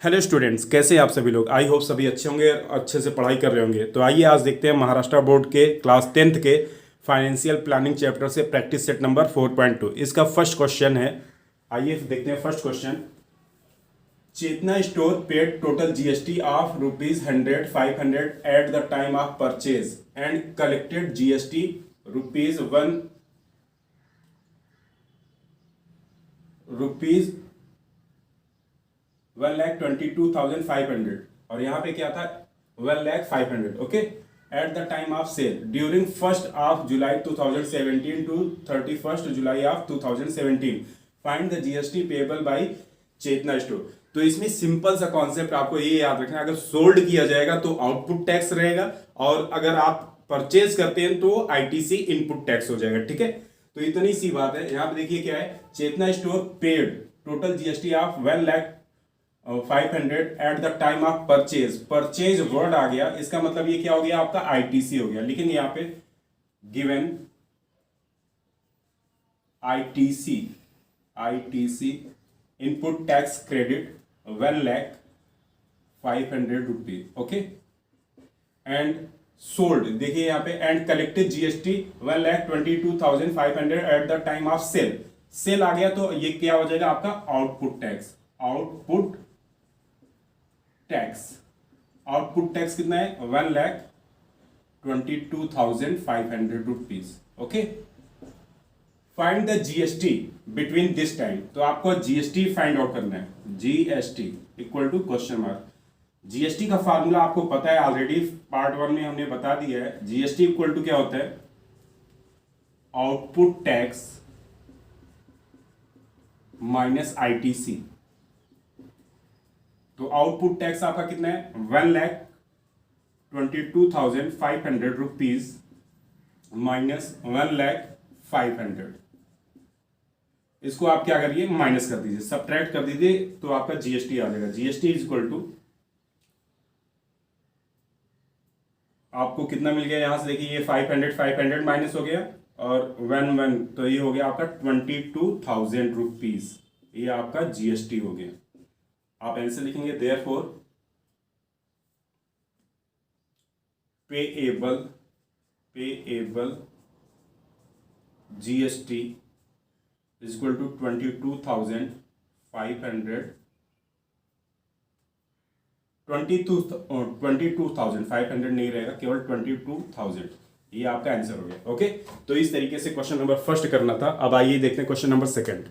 Hello students, कैसे हैं आप सभी लोग। आई होप सभी अच्छे होंगे, अच्छे से पढ़ाई कर रहे होंगे। तो आइए आज देखते हैं महाराष्ट्र बोर्ड के क्लास 10th के फाइनेंशियल प्लानिंग चैप्टर से प्रैक्टिस सेट नंबर 4.2। इसका फर्स्ट क्वेश्चन है। आइए देखते हैं first question. Chetna store paid total GST of ₹100 500 at the time of purchase and collected GST rupees 1,22,500 और यहाँ पे क्या था 1,05,000। Okay, at the time of sale during 1st of July 2017 to 31st July of 2017 find the GST payable by Chetna store. तो इसमें simple सा concept आपको ये याद रखना है, अगर सोल्ड किया जाएगा तो आउटपुट टैक्स रहेगा और अगर आप परचेज करते हैं तो आईटीसी इनपुट टैक्स हो जाएगा। ठीक है, तो इतनी सी बात है। यहाँ पे देखिए क्या है, Chetna store paid total GST of 1,05,000 at the time of purchase. Purchase word आ गया, इसका मतलब ये क्या हो गया, आपका आईटीसी हो गया। लिखेंगे यहाँ पे given ITC input tax credit 1,05,000 rupees. Okay, and sold देखिए यहाँ पे and collected GST 1,22,500 at the time of sale. Sale आ गया तो ये क्या हो जाएगा आपका आउटपुट टैक्स। आउटपुट टैक्स कितना है 1,22,500 rupees. Okay, find the GST between this time. तो आपको जीएसटी फाइंड आउट करना है। GST equal to question mark. GST का फार्मूला आपको पता है ऑलरेडी, पार्ट 1 में हमने बता दिया है। जीएसटी इक्वल टू क्या होता है, आउटपुट टैक्स माइनस आईटीसी। तो आउटपुट टैक्स आपका कितना है 1,22,500 रुपीज माइनस 1,05,000। इसको आप क्या करिए, माइनस कर दीजिए, सब्ट्रैक्ट कर दीजिए, तो आपका जीएसटी आ जाएगा। जीएसटी इज इक्वल टू आपको कितना मिल गया, यहां से देखिए ये 500 माइनस हो गया और 1 तो ये हो गया आपका 22,000 रुपीज। ये आपका जीएसटी हो गया। आप आंसर लिखेंगे therefore payable GST is equal to 22,500 22,500 नहीं रहेगा, केवल 22,000। ये आपका आंसर हो गया। ओके, तो इस तरीके से क्वेश्चन नंबर फर्स्ट करना था। अब आइए देखते हैं question number second.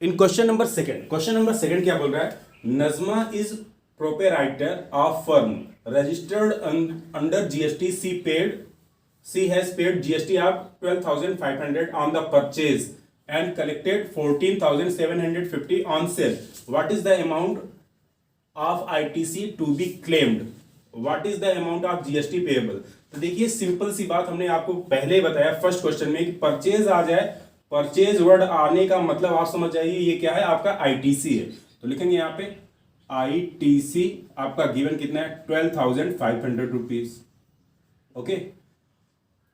In question number second क्या बोल रहा है, Najma is proprietor of firm registered under GST. She has paid GST of 12,500 on the purchase and collected 14,750 on sale. What is the amount of ITC to be claimed, what is the amount of GST payable. तो देखिए simple सी बात हमने आपको पहले ही बताया first question में कि purchase आ जाए, परचेज वर्ड आने का मतलब आप समझ जाइए ये क्या है, आपका आईटीसी है। तो लिखेंगे यहाँ पे आईटीसी आपका गिवन कितना है 12,500 रुपीज। ओके,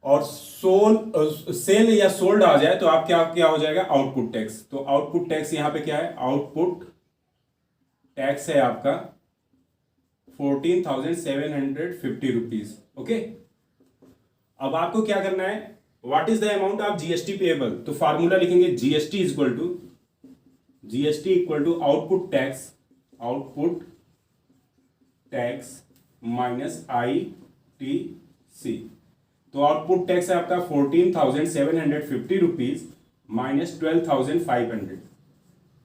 और सेल या सोल्ड आ जाए तो आप क्या हो जाएगा आउटपुट टैक्स। तो आउटपुट टैक्स यहाँ पे क्या है, आउटपुट टैक्स है आपका 14,750 रुपीज। ओके, अब आपको क्या करना है, what is the amount of GST payable. तो फार्मूला लिखेंगे GST equal to output tax minus ITC. तो आउटपुट टैक्स है आपका 14,750 रुपीज माइनस 12,500,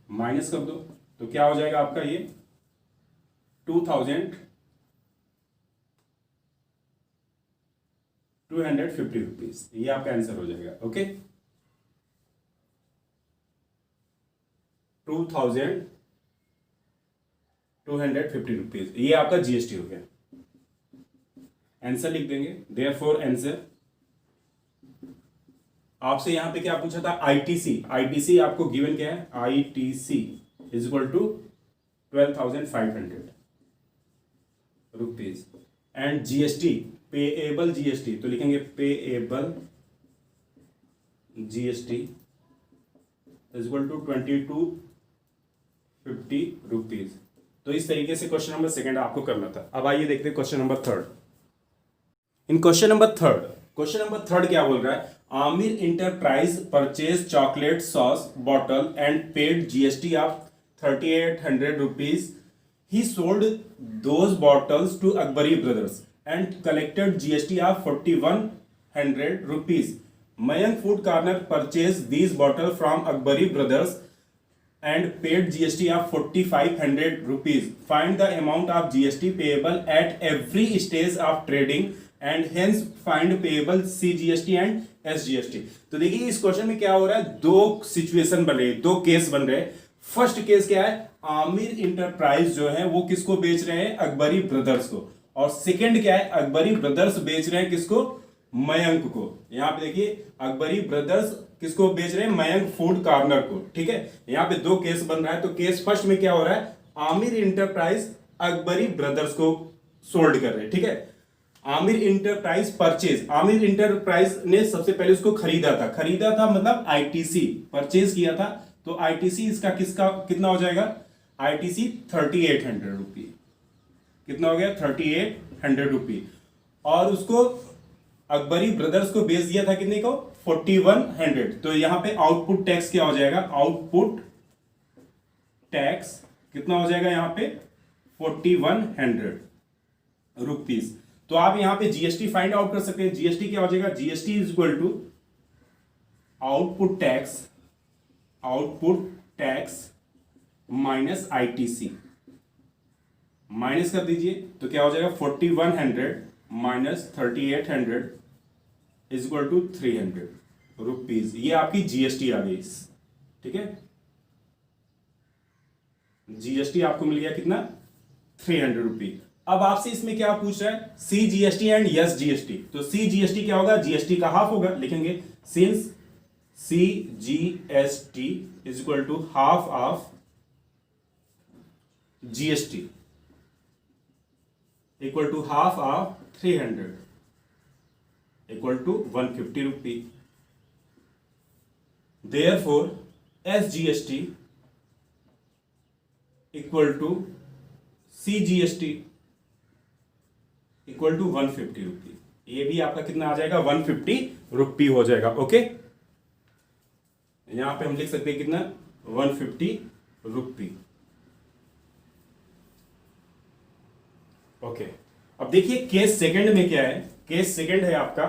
माइनस कर दो तो क्या हो जाएगा आपका ये 2,250 रुपीज। ये आपका आंसर हो जाएगा। ओके, 2,250 रुपीज, ये आपका जीएसटी हो गया। आंसर लिख देंगे देयरफॉर आंसर। आपसे यहां पे क्या पूछा था, आईटीसी आपको गिवन क्या है, ITC is equal to 12,500 rupees and GST payable GST. तो लिखेंगे payable GST is equal to 2250 rupees. तो इस तरीके से क्वेश्चन नंबर सेकंड आपको करना था। अब आइए देखते हैं क्वेश्चन नंबर थर्ड। इन क्वेश्चन नंबर थर्ड क्या बोल रहा है, Aamir enterprise purchase chocolate sauce bottle and paid GST of 3800 rupees. He sold those bottles to Akbari Brothers and collected GST of 4100 rupees. Mayank Food Corner purchased these bottles from Akbari Brothers and paid GST of 4500 rupees. Find the amount of GST payable at every stage of trading and hence find payable CGST and SGST. तो देखिए इस question में क्या हो रहा है, दो situation बन रही है, दो केस बन रहे हैं। फर्स्ट केस क्या है, आमिर इंटरप्राइज जो है वो किसको बेच रहे हैं, अकबरी ब्रदर्स को। और सेकंड क्या है, अकबरी ब्रदर्स बेच रहे हैं किसको, मयंक को। यहां पे देखिए अकबरी ब्रदर्स किसको बेच रहे हैं, मयंक फूड कॉर्नर को। ठीक है, यहां पे दो केस बन रहा है। तो केस फर्स्ट में क्या हो रहा है, आमिर इंटरप्राइज अकबरी ब्रदर्स को सोल्ड कर रहे हैं। ठीक है, Aamir enterprise purchase, Aamir enterprise ने सबसे पहले उसको खरीदा था मतलब आईटीसी परचेज किया था। तो आईटीसी इसका किसका कितना हो जाएगा, आईटीसी 3800 रुपी, कितना हो गया 3800 रुपी। और उसको अकबरी ब्रदर्स को बेच दिया था कितने को, 4100। तो यहां पे आउटपुट टैक्स क्या हो जाएगा, आउटपुट टैक्स कितना हो जाएगा यहां पे 4100 रुपीज। तो आप यहां पे जीएसटी फाइंड आउट कर सकते हैं। जीएसटी क्या हो जाएगा, GST is equal to output tax minus ITC, minus कर दीजिए तो क्या हो जाएगा 4100 minus 3800 is equal to 300 rupees. ये आपकी जीएसटी आ गई। ठीक है, जीएसटी आपको मिल गया कितना 300 रुपीज। अब आपसे इसमें क्या पूछ रहा है, C GST and S GST. तो सी जीएसटी क्या होगा, जीएसटी का हाफ होगा, लिखेंगे since C GST is equal to half of GST equal to half of 300 equal to 150 rupee. Therefore S GST equal to C GST equal to 150 rupee. ये भी आपका कितना आ जाएगा 150 रुपी हो जाएगा। ओके, यहां पे हम लिख सकते हैं कितना 150 रुपी। ओके, अब देखिए केस सेकंड में क्या है, केस सेकंड है आपका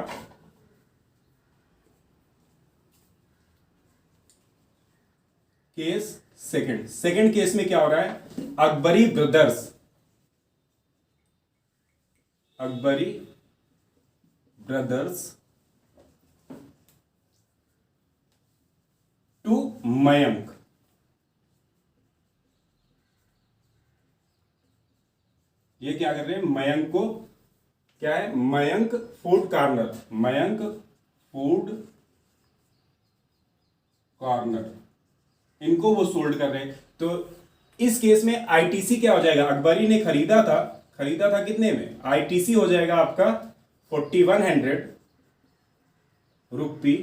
केस सेकंड केस में क्या हो रहा है, अकबरी ब्रदर्स टू मयंक। ये क्या कर रहे हैं, मयंक को, क्या है, मयंक फूड कॉर्नर, इनको वो सोल्ड कर रहे हैं। तो इस केस में आईटीसी क्या हो जाएगा, अकबरी ने खरीदा था कितने में, आईटीसी हो जाएगा आपका 4100 रुपी।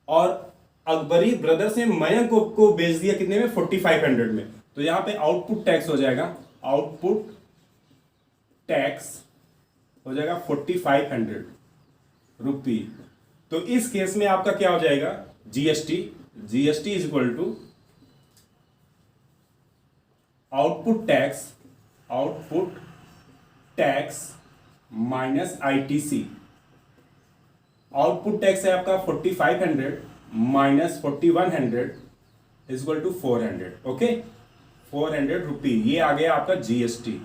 और अकबरी ब्रदर्स ने मयंक को बेच दिया कितने में, 4500 में। तो यहां पे आउटपुट टैक्स हो जाएगा, आउटपुट टैक्स हो जाएगा 4500 रुपी। तो इस केस में आपका क्या हो जाएगा, GST is equal to output tax minus ITC. Output tax है आपका 4500 minus 4100 is equal to 400। Okay, 400 rupee, ये आ गया आपका जीएसटी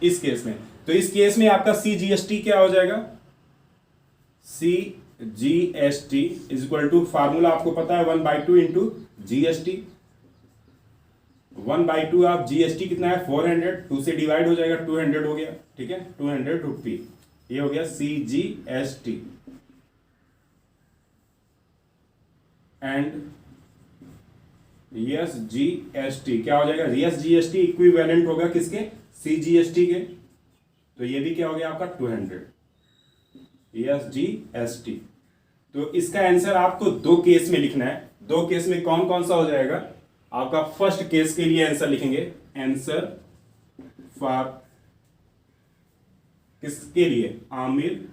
इस केस में। तो इस केस में आपका सी जीएसटी क्या हो जाएगा, C GST is equal to, formula आपको पता है 1/2 इंटू जीएसटी। 1/2 आप जीएसटी कितना है 400, 2 से डिवाइड हो जाएगा 200 हो गया। ठीक है, 200 रुपी, ये हो गया C GST. And S GST क्या हो जाएगा, यस जीएसटी इक्विवेलेंट होगा किसके, सी जीएसटी के। तो ये भी क्या हो गया आपका 200 यस जीएसटी। तो इसका आंसर आपको दो केस में लिखना है। दो केस में कौन कौन सा हो जाएगा, आपका फर्स्ट केस के लिए आंसर लिखेंगे, आंसर फॉर किसके लिए, Aamir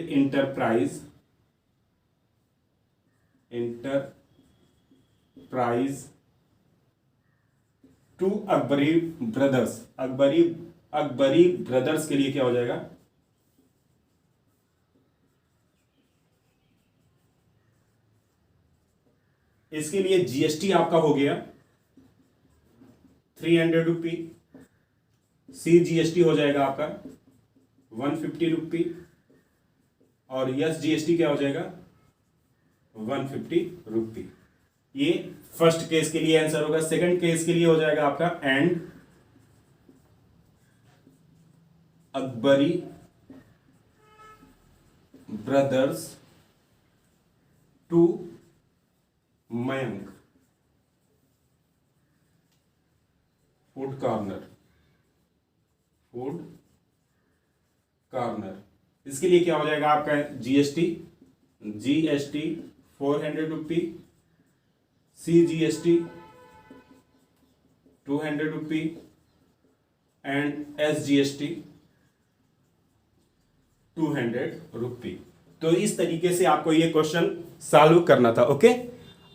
enterprise to Akbari brothers के लिए क्या हो जाएगा, इसके लिए जीएसटी आपका हो गया 300 रुपी, सी जीएसटी हो जाएगा आपका 150 रुपी, और यस जीएसटी क्या हो जाएगा 150 रुपी। ये फर्स्ट केस के लिए आंसर होगा। सेकंड केस के लिए हो जाएगा आपका and Akbari brothers to Mayank food corner, इसके लिए क्या हो जाएगा आपका GST 400 rupee, C GST 200 rupee and S GST 200 rupee. तो इस तरीके से आपको ये क्वेश्चन सॉल्व करना था। ओके,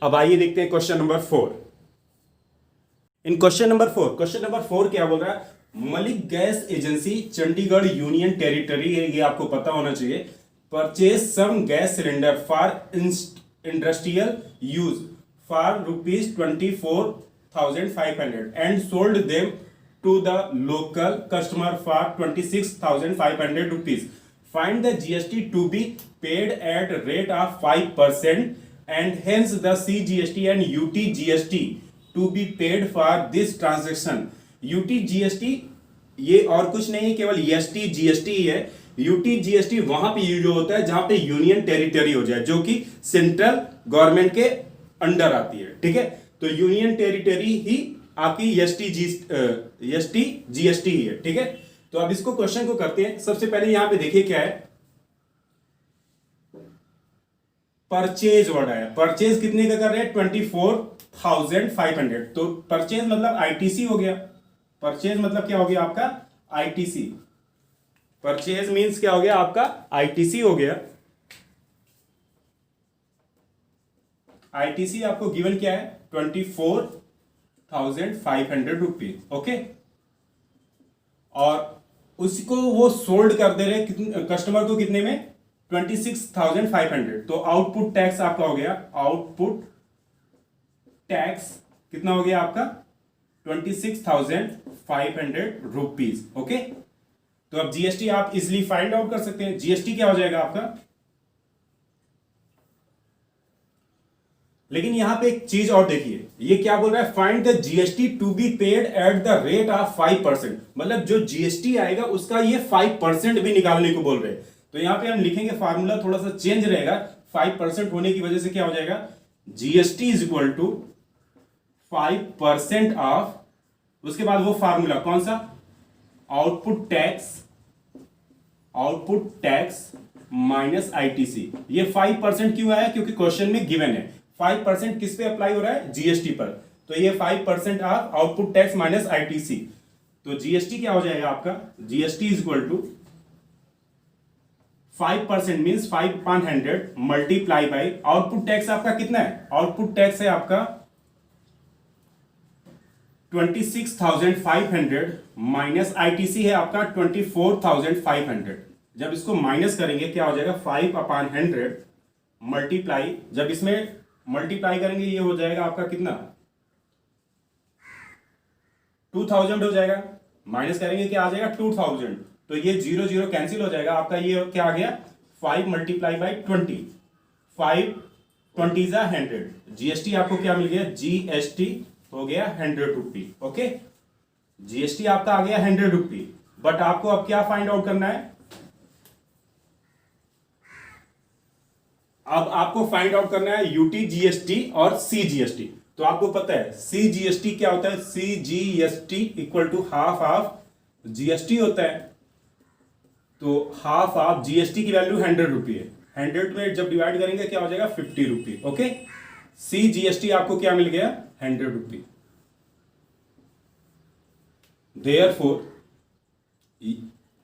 अब आइए देखते हैं question number 4। In question number 4 क्या बोल रहा है, Malik gas agency Chandigarh union territory, ये आपको पता होना चाहिए, purchase some gas cylinder for industrial use for ₹24,500 and sold them to the local customer for ₹26,500. Find the GST to be paid at rate of 5% and hence the CGST and UT GST to be paid for this transaction. UT GST ये और कुछ नहीं है, केवल ST GST ही है। UT GST वहां पे use होता है जहां पे यूनियन टेरिटरी हो जाए, जो कि सेंट्रल गवर्नमेंट के अंडर आती है। ठीक है, तो यूनियन टेरिटरी ही आपकी ST GST ही है। ठीक है, तो अब इसको क्वेश्चन को करते हैं। सबसे पहले यहां पे देखिए क्या है, परचेज वर्ड आया। परचेज कितने का कर रहे हैं, 24,500। तो परचेज मतलब आईटीसी हो गया। परचेज मतलब क्या हो गया आपका, आईटीसी। परचेज मींस क्या हो गया आपका, आईटीसी हो गया। आईटीसी आपको गिवन क्या है, 24,500 रुपीज। ओके, और उसको वो सोल्ड कर दे रहे कस्टमर को कितने में, 26,500। तो आउटपुट टैक्स आपका हो गया, आउटपुट टैक्स कितना हो गया आपका, 26,500 रुपीज। ओके, तो अब जीएसटी आप इजिली फाइंड आउट कर सकते हैं। जीएसटी क्या हो जाएगा आपका, लेकिन यहां पे एक चीज और देखिए, ये क्या बोल रहा है, find the GST to be paid at the rate of 5%। मतलब जो जीएसटी आएगा उसका ये 5% भी निकालने को बोल रहे हैं। तो यहां पे हम लिखेंगे, फार्मूला थोड़ा सा चेंज रहेगा। 5% होने की वजह से क्या हो जाएगा, GST is equal to 5% of, उसके बाद वो फार्मूला कौन सा, आउटपुट टैक्स माइनस आईटीसी। ये 5% क्यों आया, क्योंकि क्वेश्चन में गिवन है 5% किस पे अप्लाई हो रहा है, जीएसटी पर। तो ये 5% of output tax minus ITC. तो जीएसटी क्या हो जाएगा आपका, GST is equal to 5% means 5/100 multiply by output tax आपका कितना है, आउटपुट टैक्स है आपका 26,500 माइनस आईटीसी है आपका 24,500। जब इसको माइनस करेंगे क्या हो जाएगा, 5/100 मल्टीप्लाई, जब इसमें मल्टीप्लाई करेंगे ये हो जाएगा आपका कितना, 2000 हो जाएगा। माइनस करेंगे क्या आ जाएगा, 2000। तो ये 0 0 कैंसिल हो जाएगा आपका। ये क्या आ गया, 5 मल्टीप्लाई बाई 20, 5 20 जा 100। जीएसटी आपको क्या मिल गया, जीएसटी हो गया 100 रुपी। ओके, जीएसटी आपका आ गया 100 रुपी। बट आपको अब क्या फाइंड आउट करना है, अब आपको फाइंड आउट करना है यूटी जीएसटी और सी जीएसटी। तो आपको पता है सी जीएसटी क्या होता है, C GST equal to half of GST होता है। तो हाफ ऑफ जीएसटी की वैल्यू 100 रुपी है। 100 में जब डिवाइड करेंगे क्या हो जाएगा, 50 रुपी। ओके, CGST आपको क्या मिल गया, 100 रुपी। देयरफॉर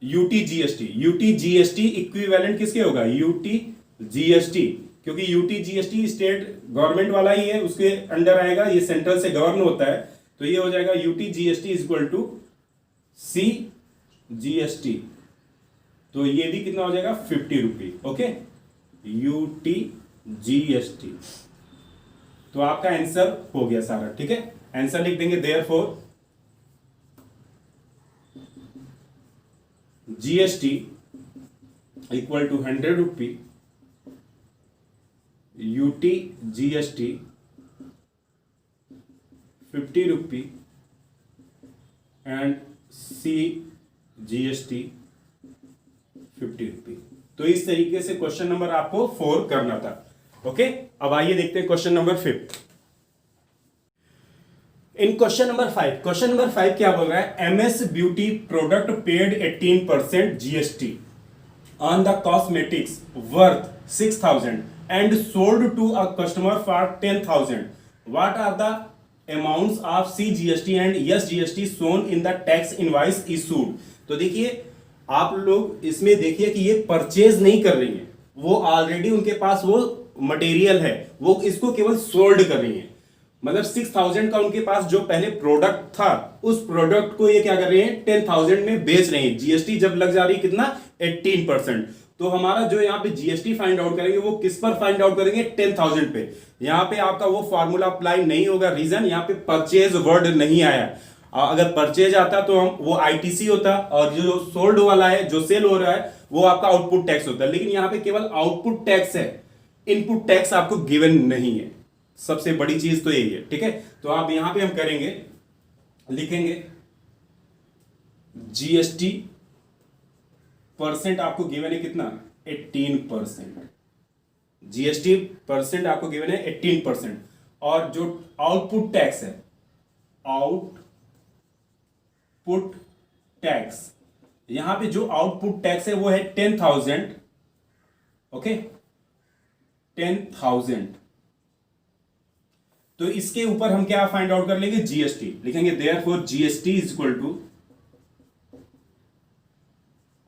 UTGST इक्विवेलेंट किसके होगा, UTGST, क्योंकि UTGST स्टेट गवर्नमेंट वाला ही है, उसके अंडर आएगा, ये सेंट्रल से गवर्न होता है, तो ये हो जाएगा UTGST is equal to CGST, तो ये भी कितना हो जाएगा, 50 रुपी। ओके, UTGST, तो आपका आंसर हो गया सारा, ठीक है। आंसर लिख देंगे, therefore GST equal to 100 rupee, UTGST 50 rupee and CGST 50 rupee. तो इस तरीके से क्वेश्चन नंबर आपको 4 करना था। ओके, अब आइए देखते हैं क्वेश्चन नंबर 5। इन क्वेश्चन नंबर 5 क्या बोल रहा है, MS beauty product paid 18% GST on the cosmetics worth 6,000 and sold to a customer for 10,000. What are the amounts of CGST and SGST shown in the tax invoice issued? तो देखिए आप लोग इसमें देखिए कि ये परचेज नहीं कर रही हैं, वो ऑलरेडी उनके पास वो मटेरियल है, वो इसको केवल सोल्ड कर रही हैं। मतलब 6,000 का उनके पास जो पहले प्रोडक्ट था, उस प्रोडक्ट को ये क्या कर रहे हैं, 10,000 में बेच रहे हैं। जीएसटी जब लग जा रही है कितना, 18%। तो हमारा जो यहाँ पे जीएसटी फाइंड आउट करेंगे वो किस पर फाइंड आउट करेंगे, 10,000 पे। यहाँ पे आपका वो फॉर्मूला अप्लाई नहीं होगा, रीजन यहाँ पे परचेज वर्ड नहीं आया। अगर परचेज आता तो हम वो आईटीसी होता, और जो सोल्ड वाला है, जो सेल हो रहा है, वो आपका आउटपुट टैक्स होता है। लेकिन यहाँ पे केवल आउटपुट टैक्स है, इनपुट टैक्स आपको गिवन नहीं है। सबसे बड़ी चीज तो यही है, ठीक है। तो आप यहां पे हम करेंगे, लिखेंगे जीएसटी परसेंट आपको गिवन है कितना, 18%। जीएसटी परसेंट आपको गिवन है 18%, और जो आउटपुट टैक्स है, आउटपुट टैक्स, यहां पे जो आउटपुट टैक्स है वो है 10,000। ओके, 10,000। तो इसके ऊपर हम क्या फाइंड आउट कर लेंगे, जीएसटी लिखेंगे। Therefore GST is equal to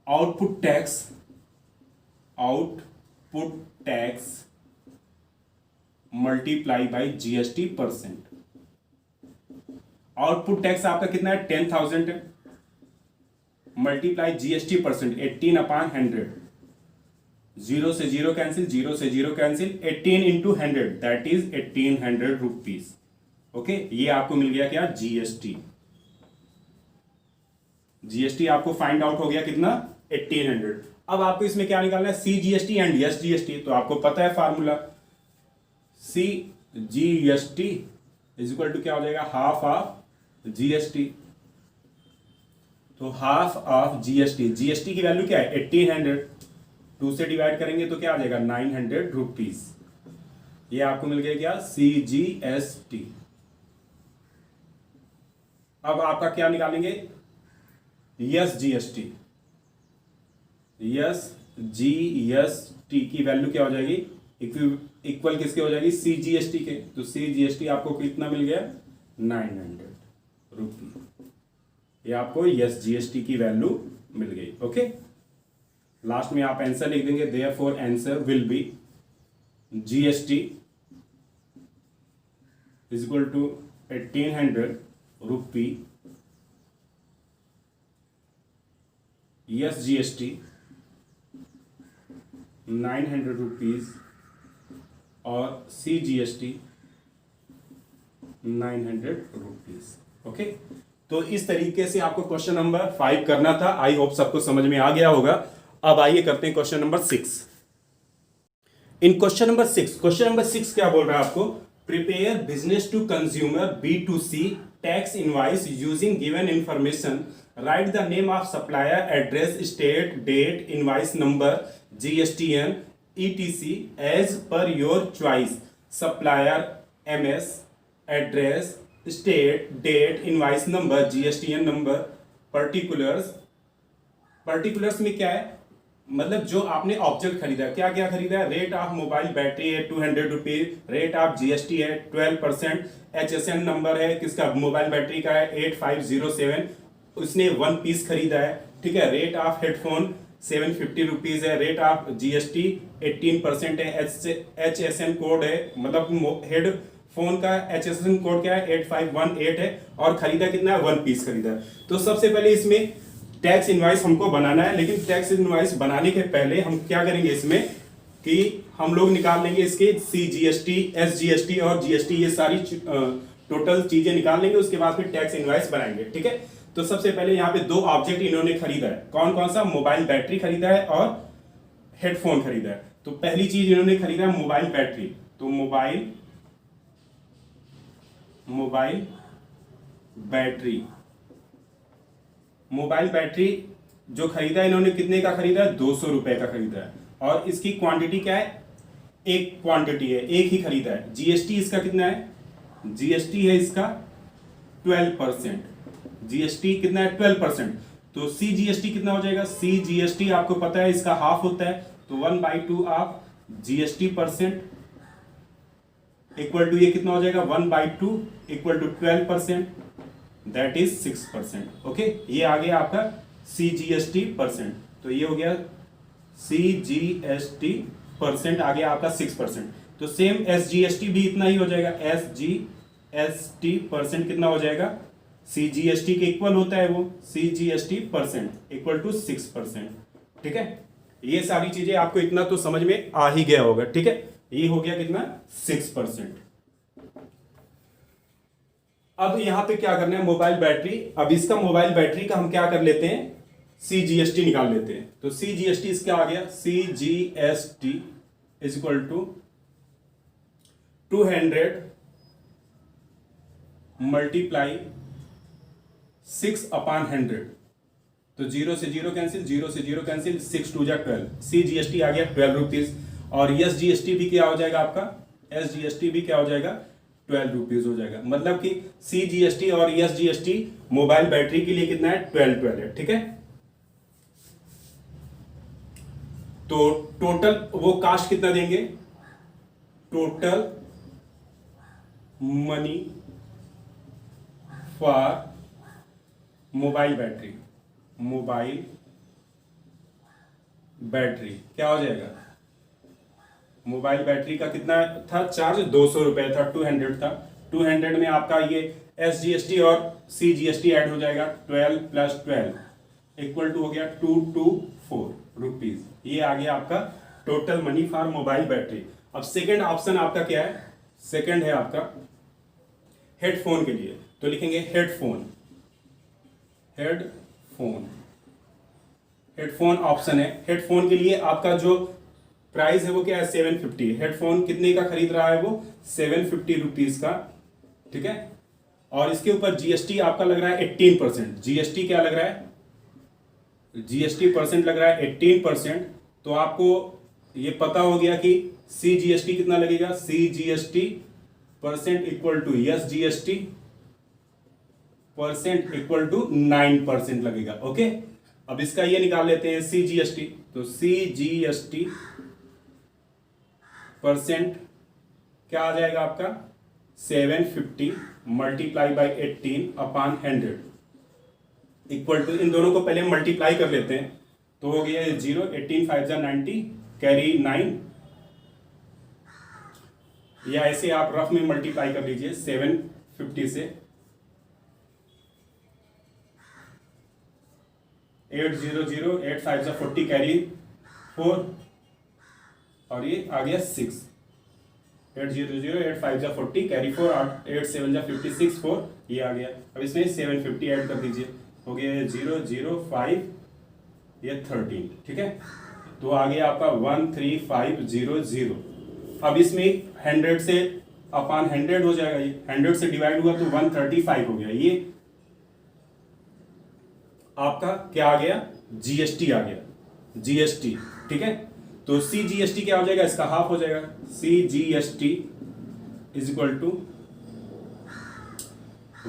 output tax multiply by GST percent. Output tax आपका कितना है, 10,000 है, मल्टीप्लाई जीएसटी परसेंट 18/100। 0 से 0 कैंसिल, 0 से 0 cancel, 18 into 100 that is 1800 rupees. Okay, ये आपको मिल गया क्या, जीएसटी। जीएसटी आपको फाइंड आउट हो गया कितना, 1800। अब आपको इसमें क्या निकालना है, सीजीएसटी एंड एसजीएसटी। तो आपको पता है formula, CGST is equal to क्या हो जाएगा, हाफ ऑफ जीएसटी। तो हाफ ऑफ जीएसटी, जीएसटी की वैल्यू क्या है, 1800। 2 से डिवाइड करेंगे तो क्या आ जाएगा, 900 रुपीज। ये आपको मिल गया क्या, सीजीएसटी। अब आपका क्या निकालेंगे, एसजीएसटी। एसजीएसटी की वैल्यू क्या हो जाएगी, इक्वल किसके हो जाएगी, सीजीएसटी के। तो सीजीएसटी आपको कितना मिल गया, 900 रुपी। ये आपको एसजीएसटी की वैल्यू मिल गई। ओके, लास्ट में आप आंसर लिख देंगे। Therefore answer will be GST is equal to 1800 rupee, SGST 900 rupees, और सीजीएसटी 900 रुपीज। ओके, तो इस तरीके से आपको क्वेश्चन नंबर 5 करना था। आई होप सबको समझ में आ गया होगा। अब आइए करते हैं question number 6। In question number 6 क्या बोल रहा है आपको, prepare business to consumer B2C tax invoice using given information, write the name of supplier, address, state, date, invoice number, GSTN ETC as per your choice. Supplier, MS, address, state, date, invoice number, GSTN number, particulars. Particulars में क्या है, मतलब जो आपने object खरीदा है, क्या क्या खरीदा है, रेट ऑफ मोबाइल बैटरी है 200 रुपीज, रेट ऑफ जीएसटी है 12%, HSN नंबर है किसका, मोबाइल बैटरी का है 8507, उसने 1 पीस खरीदा है, ठीक है। रेट ऑफ हेडफोन 750 रुपीज है, रेट ऑफ जीएसटी 18% है, HSN कोड है, मतलब हेडफोन का HSN कोड क्या है 8518 है, और खरीदा कितना है, 1 पीस खरीदा है। तो सबसे पहले इसमें टैक्स इनवाइस हमको बनाना है, लेकिन टैक्स इनवाइस बनाने के पहले हम क्या करेंगे इसमें कि हम लोग निकाल लेंगे इसके CGST, SGST और GST, ये सारी टोटल चीजें निकाल लेंगे, उसके बाद फिर टैक्स इनवाइस बनाएंगे, ठीक है। तो सबसे पहले यहाँ पे 2 ऑब्जेक्ट इन्होंने खरीदा है, कौन कौन सा, मोबाइल बैटरी खरीदा है और हेडफोन खरीदा है। तो पहली चीज इन्होंने खरीदा है मोबाइल बैटरी, तो मोबाइल बैटरी जो खरीदा है इन्होंने, कितने का खरीदा है, 200 रुपए का खरीदा है, और इसकी क्वांटिटी क्या है, एक क्वांटिटी है, एक ही खरीदा है। जीएसटी इसका कितना है, जीएसटी है इसका 12%, जीएसटी कितना है 12%, तो CGST कितना हो जाएगा, CGST आपको पता है इसका हाफ होता है, तो 1/2 of GST percent equal to ये कितना हो जाएगा, 1/2 equal to 12%, that is 6%, okay. ये आ गया आपका CGST परसेंट, तो ये हो गया CGST परसेंट आ गया आपका 6%। तो सेम SGST भी इतना ही हो जाएगा, SGST परसेंट कितना हो जाएगा, CGST के इक्वल होता है वो, CGST परसेंट इक्वल टू 6%, ठीक है। ये सारी चीजें आपको इतना तो समझ में आ ही गया होगा, ठीक है। ये हो गया कितना, 6%। अब यहां पे क्या करना है, मोबाइल बैटरी, अब इसका मोबाइल बैटरी का हम क्या कर लेते हैं, CGST निकाल लेते हैं। तो CGST इसका आ गया, CGST is equal to 200 multiply 6/100, तो 0 से 0 कैंसिल, 0 से 0 कैंसिल, 6 2 जा 12, CGST आ गया 12 रुपीज, और SGST भी क्या हो जाएगा आपका, SGST भी क्या हो जाएगा, 12 रुपीज हो जाएगा। मतलब कि CGST और SGST मोबाइल बैटरी के लिए कितना है, 12 है, ठीक है। तो टोटल वो कास्ट कितना देंगे, total money for mobile battery क्या हो जाएगा, मोबाइल बैटरी का कितना था चार्ज, 200 रुपए था, 200 था, 200 में आपका ये SGST और CGST ऐड हो जाएगा, 12 + 12 इक्वल टू हो गया 224 रुपीज। ये आ गया आपका total money for mobile battery. अब सेकंड ऑप्शन आपका क्या है, सेकंड है आपका हेडफोन के लिए, तो लिखेंगे हेडफोन ऑप्शन है। हेडफोन के लिए आपका जो प्राइस है वो क्या है, 750। हेडफोन कितने का खरीद रहा है वो, 750 रुपीज का, ठीक है। और इसके ऊपर GST आपका लग रहा है 18%, GST क्या लग रहा है, GST परसेंट लग रहा है 18%। तो आपको ये पता हो गया कि CGST कितना लगेगा, CGST percent equal to SGST percent equal to 9% लगेगा, ओके। अब इसका ये निकाल लेते हैं CGST, तो CGST परसेंट क्या आ जाएगा आपका, 750 मल्टीप्लाई बाई 18/100 इक्वल टू, इन दोनों को पहले मल्टीप्लाई कर लेते हैं, तो हो गया 0, 18 5 जा 90, कैरी 9, या ऐसे आप रफ में मल्टीप्लाई कर लीजिए 750 से, 800, 8 5 जा 40, कैरी 4, और ये आ गया 6, 800, 8 5 जा 40, कैरी 4, 8 7 जा 56, 4, ये आ गया। अब इसमें 750 ऐड कर दीजिए, हो गया 0 0 5, ये 13, ठीक है। तो आ गया आपका 13500। अब इसमें 100 से अपान 100 हो जाएगा, ये 100 से डिवाइड हुआ तो 135 हो गया। ये आपका क्या आ गया, GST आ गया, GST, ठीक है। तो CGST क्या हो जाएगा, इसका हाफ हो जाएगा, CGST is equal to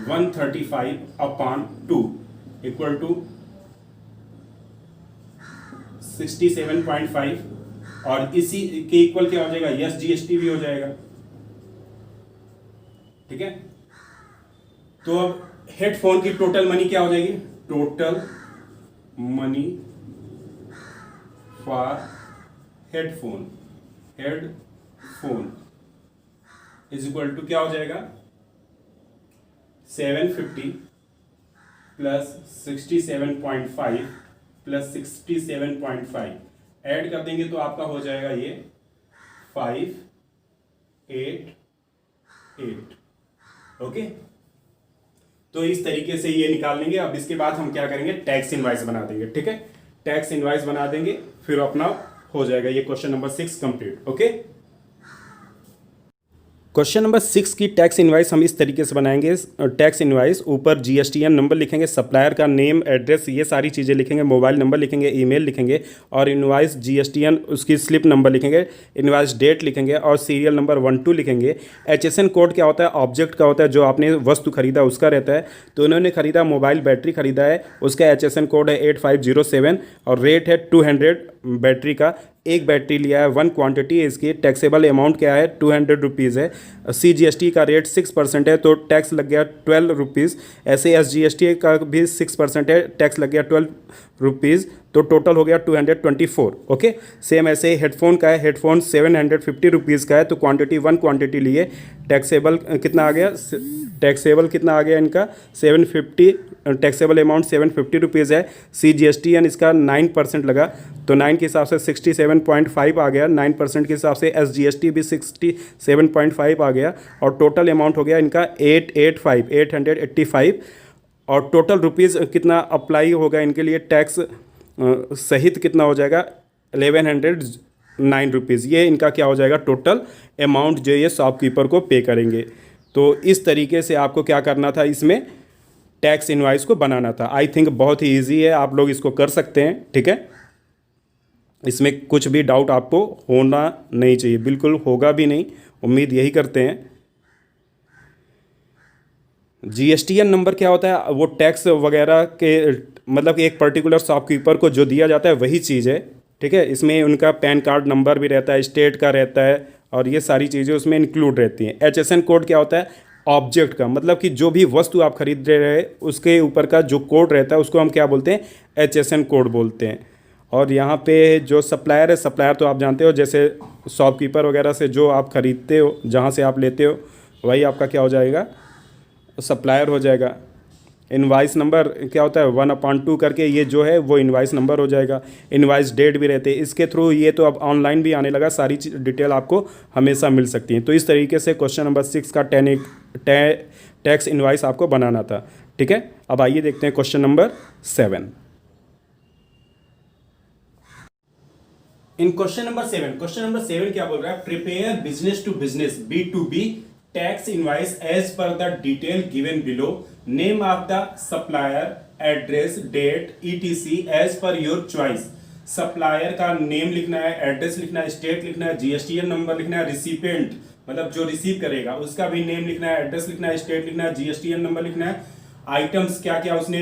135/2 equal to 67.5, और इसी के इक्वल क्या हो जाएगा, यस जीएसटी भी हो जाएगा। ठीक है, तो अब हेडफोन की टोटल मनी क्या हो जाएगी, total money for headphone is equal to क्या हो जाएगा, 750 प्लस 67.5 प्लस 67.5 ऐड कर देंगे तो आपका हो जाएगा ये 588। ओके, तो इस तरीके से ये निकाल लेंगे। अब इसके बाद हम क्या करेंगे, टैक्स इनवाइस बना देंगे। ठीक है, टैक्स इनवाइस बना देंगे, फिर अपना हो जाएगा ये question number 6 complete. Okay, question number 6 की टैक्स इनवाइस हम इस तरीके से बनाएंगे। टैक्स इनवाइस, ऊपर जीएसटीएन नंबर लिखेंगे, सप्लायर का नेम, एड्रेस, ये सारी चीज़ें लिखेंगे, मोबाइल नंबर लिखेंगे, ईमेल लिखेंगे, और इनवाइस जीएसटीएन उसकी स्लिप नंबर लिखेंगे, इनवाइस डेट लिखेंगे और सीरियल नंबर 1 2 लिखेंगे। एचएसएन कोड क्या होता है, ऑब्जेक्ट का होता है, जो आपने वस्तु खरीदा उसका रहता है। तो उन्होंने खरीदा मोबाइल बैटरी खरीदा है, उसका एचएसएन कोड है 8507 और रेट है 200 बैटरी का। एक बैटरी लिया है, 1 क्वांटिटी है इसकी। टैक्सेबल अमाउंट क्या है, 200 रुपीज़ है। CGST का रेट 6% है, तो टैक्स लग गया 12 रुपीज़। ऐसे SGST का भी 6% है, टैक्स लग गया 12 रुपीज़, तो टोटल हो गया 224। ओके, सेम ऐसे हेडफोन का है, हेडफोन 750 रुपीज़ का है, तो क्वांटिटी 1 क्वांटिटी लिए, टैक्सेबल कितना आ गया, टैक्सेबल कितना आ गया इनका 750, टैक्सेबल अमाउंट 750 रुपीज़ है। CGSTN इसका 9% लगा, तो 9 के हिसाब से 67.5 आ गया, 9% के हिसाब से SGST भी 67.5 आ गया, और टोटल अमाउंट हो गया इनका 885, और टोटल रुपीज़ कितना अप्लाई होगा इनके लिए टैक्स सहित कितना हो जाएगा, 1109 रुपीज़। ये इनका क्या हो जाएगा, टोटल अमाउंट जो ये शॉपकीपर को पे करेंगे। तो इस तरीके से आपको क्या करना था, इसमें टैक्स इनवाइस को बनाना था। आई थिंक बहुत ही ईजी है, आप लोग इसको कर सकते हैं। ठीक है, इसमें कुछ भी डाउट आपको होना नहीं चाहिए, बिल्कुल होगा भी नहीं, उम्मीद यही करते हैं। जीएसटीएन नंबर क्या होता है, वो टैक्स वगैरह के मतलब एक पर्टिकुलर शॉपकीपर को जो दिया जाता है वही चीज़ है। ठीक है, इसमें उनका पैन कार्ड नंबर भी रहता है, स्टेट का रहता है, और ये सारी चीज़ें उसमें इंक्लूड रहती हैं। एचएसएन कोड क्या होता है, ऑब्जेक्ट का, मतलब कि जो भी वस्तु आप खरीद रहे हैं उसके ऊपर का जो कोड रहता है उसको हम क्या बोलते हैं, एचएसएन कोड बोलते हैं। और यहाँ पे जो सप्लायर है, सप्लायर तो आप जानते हो, जैसे शॉपकीपर वगैरह से जो आप खरीदते हो, जहाँ से आप लेते हो, वही आपका क्या हो जाएगा, सप्लायर हो जाएगा। इनवाइस नंबर क्या होता है, 1/2 करके ये जो है वो इनवाइस नंबर हो जाएगा। इनवाइस डेट भी रहते हैं इसके थ्रू, ये तो अब ऑनलाइन भी आने लगा, सारी डिटेल आपको हमेशा मिल सकती है। तो इस तरीके से क्वेश्चन नंबर 6 का टैक्स इनवाइस आपको बनाना था। ठीक है, अब आइए देखते हैं question number 7। In question number 7 क्या बोल रहा है, prepare business to business B2B tax invoice as per the detail given below, name of the supplier, address, date ETC as per your choice. Supplier का नेम लिखना है, address लिखना है, state लिखना है, GSTN नंबर लिखना है, रिसिपेंट मतलब जो रिसीव करेगा उसका भी नेम लिखना है, एड्रेस लिखना है, स्टेट लिखना है, GSTN नंबर लिखना है। आइटम्स क्या क्या उसने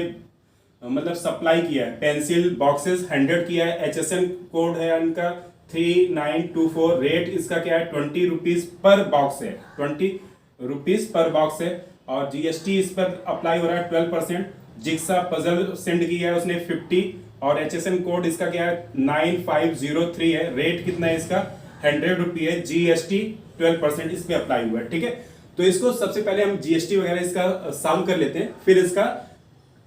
मतलब सप्लाई किया है, पेंसिल बॉक्सेस 100 किया है, HSN कोड है इनका 3924, रेट इसका क्या है 20 रुपीज पर बॉक्स है, 20 रुपीज पर बॉक्स है, और GST इस पर अप्लाई हो रहा है 12%। जिक्सा पजल सेंड किया है उसने 50, और HSN कोड इसका क्या है 9503 है, रेट कितना है इसका 100 रुपये है, GST 12% इस पे अप्लाई हुआ है। ठीक है, तो इसको सबसे पहले हम GST वगैरह इसका सॉल्व कर लेते हैं, फिर इसका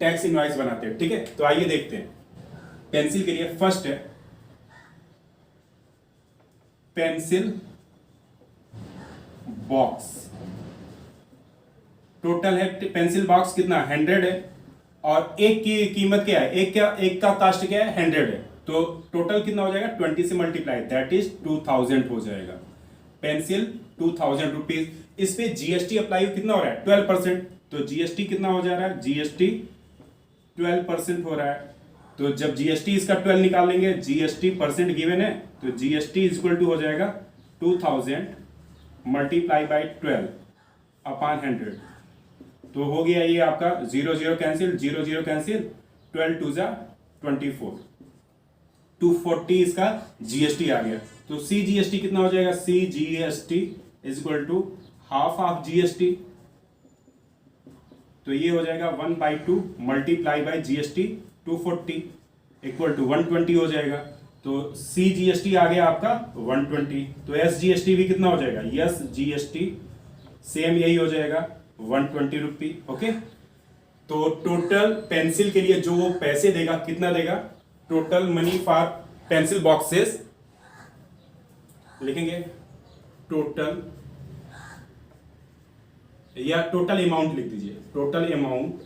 टैक्स इनवाइस बनाते हैं। ठीक है, तो आइए देखते हैं। पेंसिल के लिए फर्स्ट है पेंसिल बॉक्स, टोटल है पेंसिल बॉक्स कितना 100 है, और एक की कीमत क्या है, एक का कास्ट क्या है 100 है, तो टोटल कितना हो जाएगा 20 से मल्टीप्लाई, दैट इज 2000 हो जाएगा। पेंसिल 2000 रुपीज, इस पे GST अप्लाई कितना हो रहा है 12%, तो GST कितना हो जा रहा है, GST 12% हो रहा है। तो जब GST इसका 12 निकाल लेंगे, GST परसेंट गिवन है, तो GST इज इक्वल टू हो जाएगा 2000 मल्टीप्लाई बाई 12 अपॉन 100, तो हो गया ये आपका 0 0 कैंसिल, 0 0 कैंसिल, 12 2 जा 24। 240 इसका जीएसटी आ गया। तो सी जीएसटी कितना हो जाएगा, C GST is equal to half of GST, तो ये हो जाएगा 1/2 multiply by GST 240 equal to 120 हो जाएगा। तो सी जीएसटी आ गया आपका 120। तो एस जीएसटी भी कितना हो जाएगा, यस जीएसटी सेम यही हो जाएगा 120 रुपी। ओके, तो टोटल पेंसिल के लिए जो वो पैसे देगा कितना देगा, total money for pencil boxes लिखेंगे, टोटल या टोटल अमाउंट लिख दीजिए, टोटल अमाउंट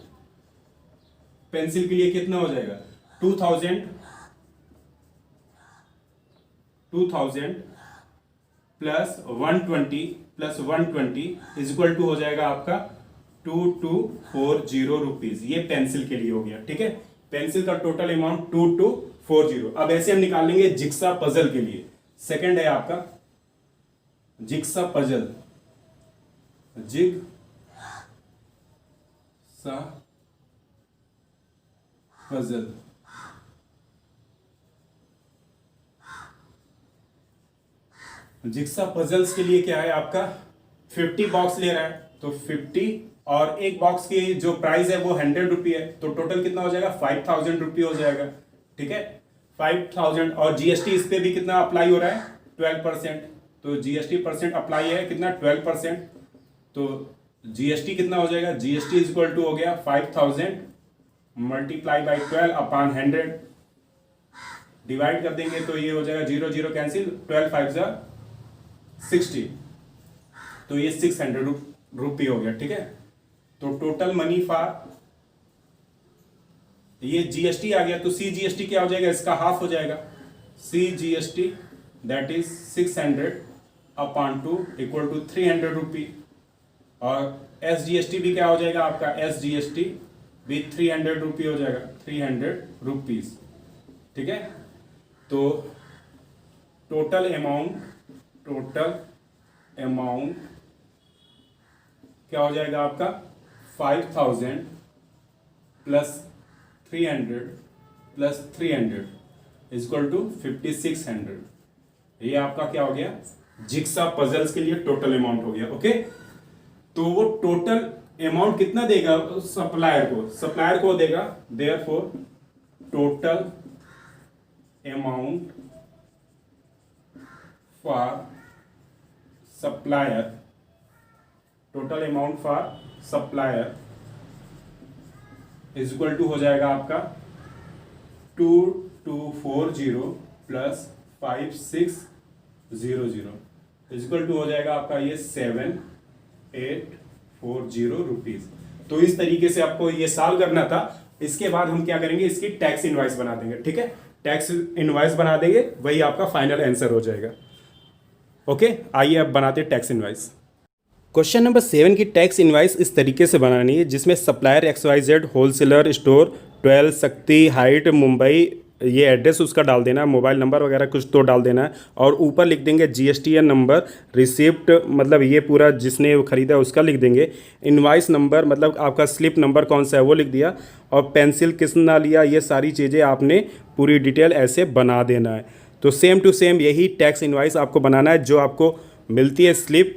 पेंसिल के लिए कितना हो जाएगा 2000 प्लस 120 इज इक्वल टू हो जाएगा आपका 2240 रुपीज। ये पेंसिल के लिए हो गया। ठीक है, पेंसिल का टोटल अमाउंट 2240। अब ऐसे हम निकाल लेंगे जिक्सा पजल के लिए। सेकंड है आपका जिक्सा पजल, जिग सा पजल। जिक्सा पजल्स के लिए क्या है आपका 50 बॉक्स ले रहा है, तो 50 और एक बॉक्स की जो प्राइस है वो 100 रुपी है, तो टोटल कितना हो जाएगा 5000 रुपी हो जाएगा। ठीक है, 5000 और जीएसटी इस पे भी कितना अप्लाई हो रहा है 12%, तो जीएसटी परसेंट अप्लाई है कितना 12%, तो जीएसटी कितना हो जाएगा, जीएसटी इज इक्वल टू हो गया 5000 मल्टीप्लाई बाई 12 अपॉन 100, डिवाइड कर देंगे तो ये हो जाएगा 0 0 कैंसिल, 12 5 60, तो ये 600 रुपी हो गया। ठीक है, तो टोटल मनी फॉर ये जीएसटी आ गया, तो सी जीएसटी क्या हो जाएगा, इसका हाफ हो जाएगा, C GST that is 600 upon 2 equal to 300 rupee, और एस जीएसटी भी क्या हो जाएगा आपका, एस जीएसटी भी 300 रुपी हो जाएगा, 300 रुपीज। ठीक है, तो टोटल अमाउंट क्या हो जाएगा आपका 5000 plus 300 plus 300 is equal to 5600। ये आपका क्या हो गया, जिक्सा पजल्स के लिए टोटल अमाउंट हो गया। ओके, तो वो टोटल अमाउंट कितना देगा सप्लायर को देगा, therefore total amount for supplier, total amount for supplier is equal to हो जाएगा आपका 2240 प्लस 5600 इज इक्वल टू हो जाएगा आपका ये 7840 रुपीज। तो इस तरीके से आपको ये सॉल्व करना था। इसके बाद हम क्या करेंगे, इसकी टैक्स इनवाइस बना देंगे। ठीक है, टैक्स इनवाइस बना देंगे, वही आपका फाइनल आंसर हो जाएगा। ओके, आइए अब बनाते हैं टैक्स इनवाइस। क्वेश्चन नंबर 7 की टैक्स इनवाइस इस तरीके से बनानी है, जिसमें सप्लायर XYZ होलसेलर स्टोर 12 शक्ति हाइट मुंबई, ये एड्रेस उसका डाल देना है, मोबाइल नंबर वगैरह कुछ तो डाल देना है, और ऊपर लिख देंगे GSTN नंबर, रिसिप्ट मतलब ये पूरा जिसने वो खरीदा है उसका लिख देंगे, इनवाइस नंबर मतलब आपका स्लिप नंबर कौन सा है वो लिख दिया, और पेंसिल किसने लिया, ये सारी चीज़ें आपने पूरी डिटेल ऐसे बना देना है। तो सेम टू सेम यही टैक्स इनवाइस आपको बनाना है, जो आपको मिलती है स्लिप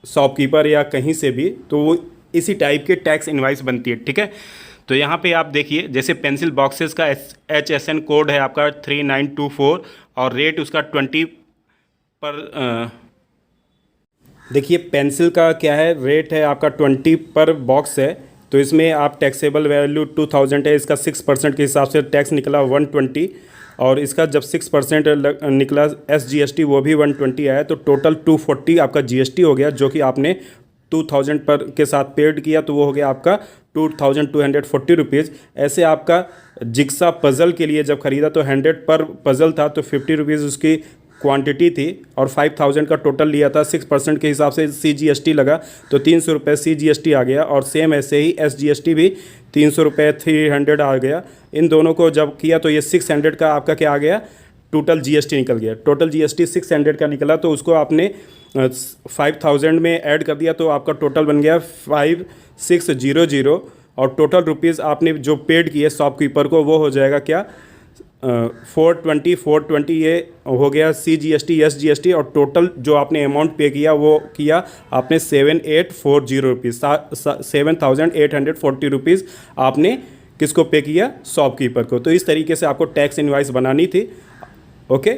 शॉपकीपर या कहीं से भी, तो वो इसी टाइप के टैक्स इनवाइस बनती है। ठीक है, तो यहाँ पे आप देखिए, जैसे पेंसिल बॉक्सेस का HSN कोड है आपका 3924 और रेट उसका 20 पर देखिए पेंसिल का क्या है, रेट है आपका 20 पर बॉक्स है, तो इसमें आप टैक्सेबल वैल्यू 2000 है, इसका 6% के हिसाब से टैक्स निकला 120, और इसका जब 6% निकला SGST वो भी 120 आया, तो टोटल 240 आपका GST हो गया, जो कि आपने 2000 पर के साथ पेड किया, तो वो हो गया आपका 2240 रुपीज़। ऐसे आपका जिक्सा पज़ल के लिए जब ख़रीदा तो 100 पर पज़ल था, तो 50 रुपीज़ उसकी क्वांटिटी थी, और 5000 का टोटल लिया था, 6% के हिसाब से CGST लगा, तो 300 रुपये CGST आ गया, और सेम ऐसे ही SGST भी 300 रुपये 300 आ गया। इन दोनों को जब किया तो ये 600 का आपका क्या आ गया, टोटल GST निकल गया। टोटल GST 600 का निकला, तो उसको आपने 5000 में ऐड कर दिया, तो आपका टोटल बन गया 5600, और टोटल रुपीज़ आपने जो पेड किए शॉपकीपर को वो हो जाएगा क्या 420 ये हो गया CGST SGST, और टोटल जो आपने अमाउंट पे किया वो किया आपने 7840 रुपीज़, 7840 रुपीज़ आपने किसको पे किया, शॉपकीपर को। तो इस तरीके से आपको टैक्स इनवाइस बनानी थी। ओके।